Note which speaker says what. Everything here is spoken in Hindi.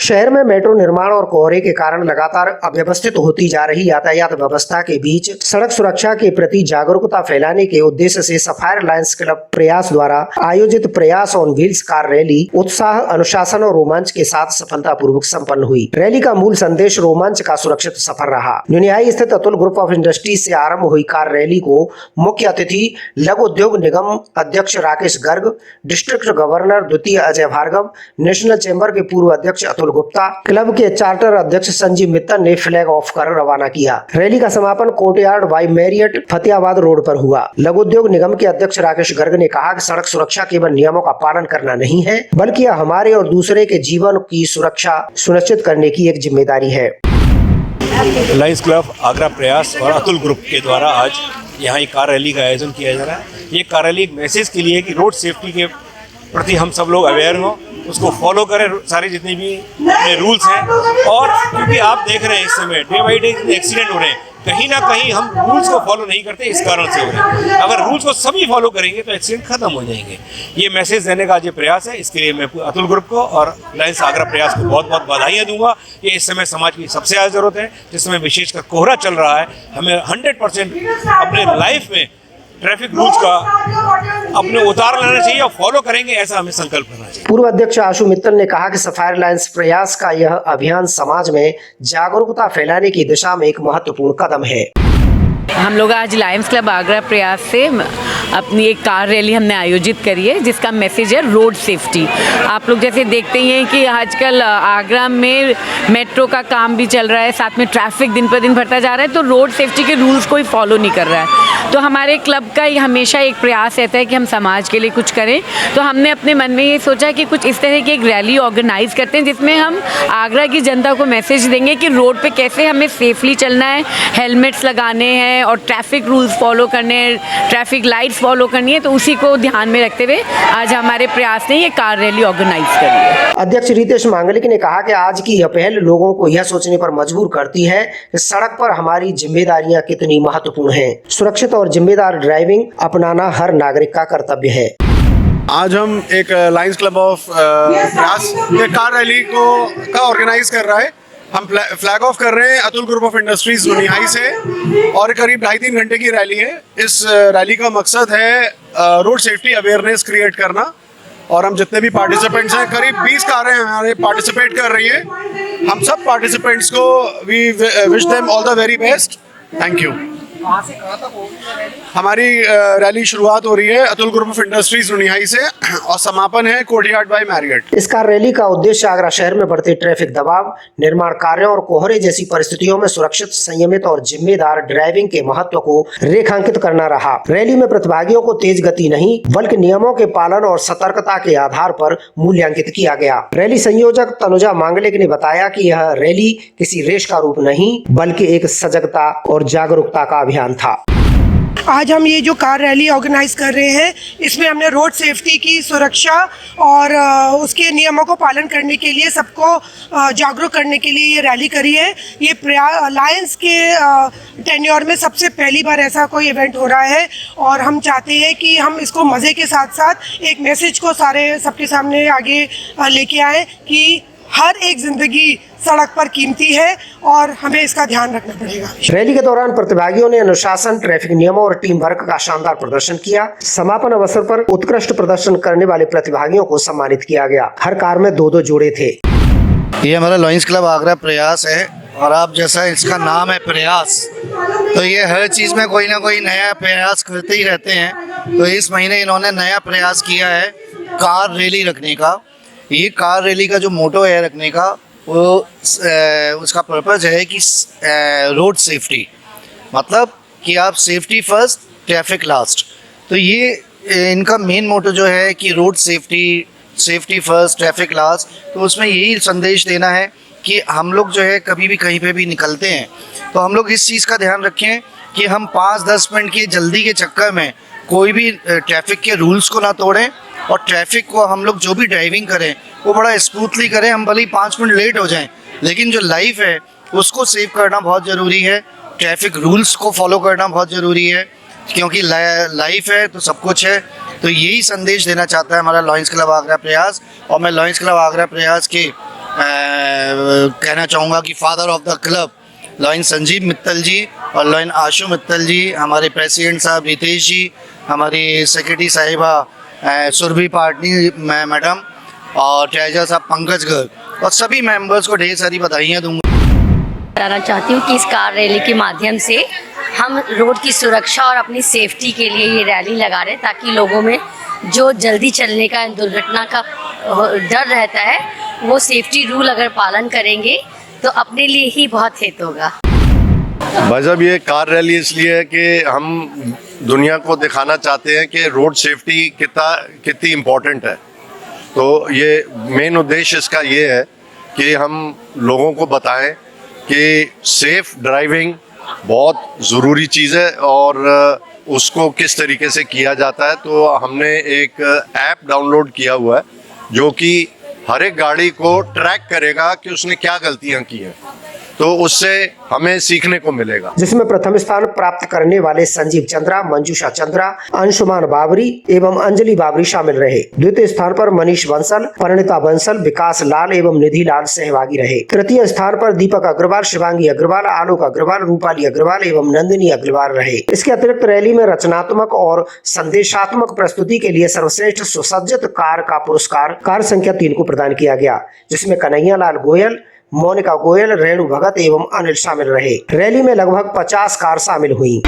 Speaker 1: शहर में मेट्रो निर्माण और कोहरे के कारण लगातार अव्यवस्थित होती जा रही यातायात व्यवस्था के बीच सड़क सुरक्षा के प्रति जागरूकता फैलाने के उद्देश्य से सफायर लायंस क्लब प्रयास द्वारा आयोजित प्रयास ऑन व्हील्स कार रैली उत्साह, अनुशासन और रोमांच के साथ सफलतापूर्वक संपन्न हुई। रैली का मूल संदेश रोमांच का सुरक्षित सफर रहा। न्यूनिहाई स्थित अतुल ग्रुप ऑफ इंडस्ट्रीज से आरंभ हुई कार रैली को मुख्य अतिथि लघु उद्योग निगम अध्यक्ष राकेश गर्ग, डिस्ट्रिक्ट गवर्नर द्वितीय अजय भार्गव, नेशनल चैम्बर के पूर्व अध्यक्ष अतुल गुप्ता, क्लब के चार्टर अध्यक्ष संजीव मित्तल ने फ्लैग ऑफ कर रवाना किया। रैली का समापन courtyard by Marriott Fatehabad road पर हुआ। लघु उद्योग निगम के अध्यक्ष राकेश गर्ग ने कहा कि सड़क सुरक्षा केवल नियमों का पालन करना नहीं है, बल्कि यह हमारे और दूसरे के जीवन की सुरक्षा सुनिश्चित करने की एक जिम्मेदारी है।
Speaker 2: लायंस क्लब आगरा प्रयास और अतुल ग्रुप के द्वारा आज यहाँ एक कार रैली का आयोजन किया जा रहा है। ये कार रैली एक मैसेज के लिए कि रोड सेफ्टी के प्रति हम सब लोग अवेयर हों, उसको फॉलो करें, सारे जितने भी अपने रूल्स हैं। और क्योंकि आप देख रहे हैं इस समय डे बाई डे एक्सीडेंट हो रहे हैं, कहीं ना कहीं हम रूल्स को फॉलो नहीं करते, इस कारण से हो रहे हैं। अगर रूल्स को सभी फॉलो करेंगे तो एक्सीडेंट खत्म हो जाएंगे। ये मैसेज देने का आज ये प्रयास है। इसके लिए मैं अतुल ग्रुप को और लायंस आगरा प्रयास को बहुत बहुत बधाइयाँ दूंगा। ये इस समय समाज की सबसे ज़्यादा ज़रूरत है, जिस समय विशेषकर कोहरा चल रहा है। हमें 100% अपने लाइफ में ट्रैफिक रूल्स का अपने उतार लेना चाहिए और फॉलो करेंगे, ऐसा हमें संकल्प करना चाहिए।
Speaker 1: पूर्व अध्यक्ष आशु मित्तल ने कहा कि सफायर लायंस प्रयास का यह अभियान समाज में जागरूकता फैलाने की दिशा में एक महत्वपूर्ण कदम है।
Speaker 3: हम लोग आज लायंस क्लब आगरा प्रयास से अपनी एक कार रैली हमने आयोजित करी है, जिसका मैसेज है रोड सेफ्टी। आप लोग जैसे देखते ही हैं कि आजकल आगरा में मेट्रो का काम भी चल रहा है, साथ में ट्रैफिक दिन पर दिन बढ़ता जा रहा है, तो रोड सेफ्टी के रूल्स कोई फॉलो नहीं कर रहा है। तो हमारे क्लब का हमेशा एक प्रयास रहता है कि हम समाज के लिए कुछ करें। तो हमने अपने मन में ये सोचा कि कुछ इस तरह की एक रैली ऑर्गेनाइज करते हैं, जिसमें हम आगरा की जनता को मैसेज देंगे कि रोड पे कैसे हमें सेफली चलना है, हेलमेट्स लगाने हैं और ट्रैफिक रूल्स फॉलो करने हैं, ट्रैफिक लाइट्स फॉलो करनी है। तो उसी को ध्यान में रखते हुए आज हमारे प्रयास ने ये कार रैली ऑर्गेनाइज करी है।
Speaker 1: अध्यक्ष रितेश मांगलिक ने कहा कि आज की यह पहल लोगों को यह सोचने पर मजबूर करती है कि सड़क पर हमारी जिम्मेदारियां कितनी महत्वपूर्ण हैं। सुरक्षित और जिम्मेदार ड्राइविंग अपनाना हर नागरिक का कर्तव्य है।
Speaker 4: आज हम एक लायंस क्लब ऑफ प्रयास एक कार रैली का ऑर्गेनाइज कर रहा है। हम फ्लैग ऑफ कर रहे हैं अतुल ग्रुप ऑफ इंडस्ट्रीज न्यूनिहाई से, और करीब 2.5-3 घंटे की रैली है। इस रैली का मकसद है रोड सेफ्टी अवेयरनेस क्रिएट करना, और हम जितने भी पार्टिसिपेंट्स हैं, करीब 20 कारें हमारे पार्टिसिपेट कर रही है। हम सब पार्टिसिपेंट्स को we wish them all the very best. Thank you. हमारी रैली शुरुआत हो रही है अतुल ग्रुप ऑफ इंडस्ट्रीज न्यूनिहाई से और समापन है कोर्टयार्ड बाई मैरियट।
Speaker 1: इस कार रैली का उद्देश्य आगरा शहर में बढ़ते ट्रैफिक दबाव, निर्माण कार्यों और कोहरे जैसी परिस्थितियों में सुरक्षित, संयमित और जिम्मेदार ड्राइविंग के महत्व को रेखांकित करना रहा। रैली में प्रतिभागियों को तेज गति नहीं, बल्कि नियमों के पालन और सतर्कता के आधार पर मूल्यांकित किया गया। रैली संयोजक तनुजा मांगलिक ने बताया कि यह रैली किसी रेस का रूप नहीं, बल्कि एक सजगता और जागरूकता का अभियान था।
Speaker 5: आज हम ये जो कार रैली ऑर्गेनाइज कर रहे हैं, इसमें हमने रोड सेफ्टी की सुरक्षा और उसके नियमों को पालन करने के लिए सबको जागरूक करने के लिए ये रैली करी है। ये लायंस के टेन्योर में सबसे पहली बार ऐसा कोई इवेंट हो रहा है, और हम चाहते हैं कि हम इसको मज़े के साथ साथ एक मैसेज को सबके सामने आगे लेके आए कि हर एक जिंदगी सड़क पर कीमती है और हमें इसका ध्यान रखना पड़ेगा।
Speaker 1: रैली के दौरान प्रतिभागियों ने अनुशासन, ट्रैफिक नियमों और टीम वर्क का शानदार प्रदर्शन किया। समापन अवसर पर उत्कृष्ट प्रदर्शन करने वाले प्रतिभागियों को सम्मानित किया गया। हर कार में 2-2 जोड़े थे।
Speaker 6: ये हमारा लायंस क्लब आगरा प्रयास है, और आप जैसा इसका नाम है प्रयास, तो ये हर चीज़ में कोई ना कोई नया प्रयास करते ही रहते हैं। तो इस महीने इन्होंने नया प्रयास किया है कार रैली रखने का। ये कार रैली का जो मोटो है रखने का, वो उसका पर्पज़ है कि रोड सेफ्टी, मतलब कि आप सेफ्टी फर्स्ट ट्रैफिक लास्ट। तो ये इनका मेन मोटो जो है कि road safety first traffic last. तो उसमें यही संदेश देना है कि हम लोग जो है कभी भी कहीं पे भी निकलते हैं तो हम लोग इस चीज़ का ध्यान रखें कि हम 5-10 मिनट की जल्दी के चक्कर में कोई भी ट्रैफिक के रूल्स को ना तोड़ें, और ट्रैफिक को हम लोग जो भी ड्राइविंग करें वो बड़ा स्मूथली करें। हम भले ही 5 मिनट लेट हो जाएं, लेकिन जो लाइफ है उसको सेव करना बहुत ज़रूरी है। ट्रैफिक रूल्स को फॉलो करना बहुत ज़रूरी है, क्योंकि लाइफ है तो सब कुछ है। तो यही संदेश देना चाहता है हमारा लायंस क्लब आगरा प्रयास, और मैं लायंस क्लब आगरा प्रयास के कहना चाहूँगा कि father of the club lion Sanjeev Mittal ji और लॉइन आशु मित्तल जी, हमारे प्रेसिडेंट साहब रितेश जी, हमारी सेक्रेटरी साहिबा सुरभि पाटनी मैडम और ट्रेजर साहब पंकज गर्ग और सभी मेंबर्स को ढेर सारी बधाइयाँ दूंगा।
Speaker 7: बताना चाहती हूँ कि इस कार रैली के माध्यम से हम रोड की सुरक्षा और अपनी सेफ्टी के लिए ये रैली लगा रहे हैं, ताकि लोगों में जो जल्दी चलने का, दुर्घटना का डर रहता है, वो सेफ्टी रूल अगर पालन करेंगे तो अपने लिए ही बहुत हित होगा।
Speaker 8: भाई साहब, ये कार रैली इसलिए है कि हम दुनिया को दिखाना चाहते हैं कि रोड सेफ्टी कितनी इम्पोर्टेंट है। तो ये मेन उद्देश्य इसका ये है कि हम लोगों को बताएं कि सेफ ड्राइविंग बहुत ज़रूरी चीज़ है और उसको किस तरीके से किया जाता है। तो हमने एक ऐप डाउनलोड किया हुआ है जो कि हर एक गाड़ी को ट्रैक करेगा कि उसने क्या गलतियां की हैं, तो उससे हमें सीखने को मिलेगा।
Speaker 1: जिसमें प्रथम स्थान प्राप्त करने वाले संजीव चंद्रा, मंजूषा चंद्रा, अंशुमान बाबरी एवं अंजलि बाबरी शामिल रहे। द्वितीय स्थान पर मनीष बंसल, परिणीता बंसल, विकास लाल एवं निधि लाल सहभागी रहे। तृतीय स्थान पर दीपक अग्रवाल, शिवांगी अग्रवाल, आलोक अग्रवाल, रूपाली अग्रवाल एवं नंदिनी अग्रवाल रहे। इसके अतिरिक्त रैली में रचनात्मक और संदेशात्मक प्रस्तुति के लिए सर्वश्रेष्ठ सुसज्जित कार का पुरस्कार कार संख्या 3 को प्रदान किया गया, जिसमें कन्हैया लाल गोयल, मोनिका गोयल, रेणु भगत एवं अनिल शामिल रहे। रैली में लगभग 50 कार शामिल हुई।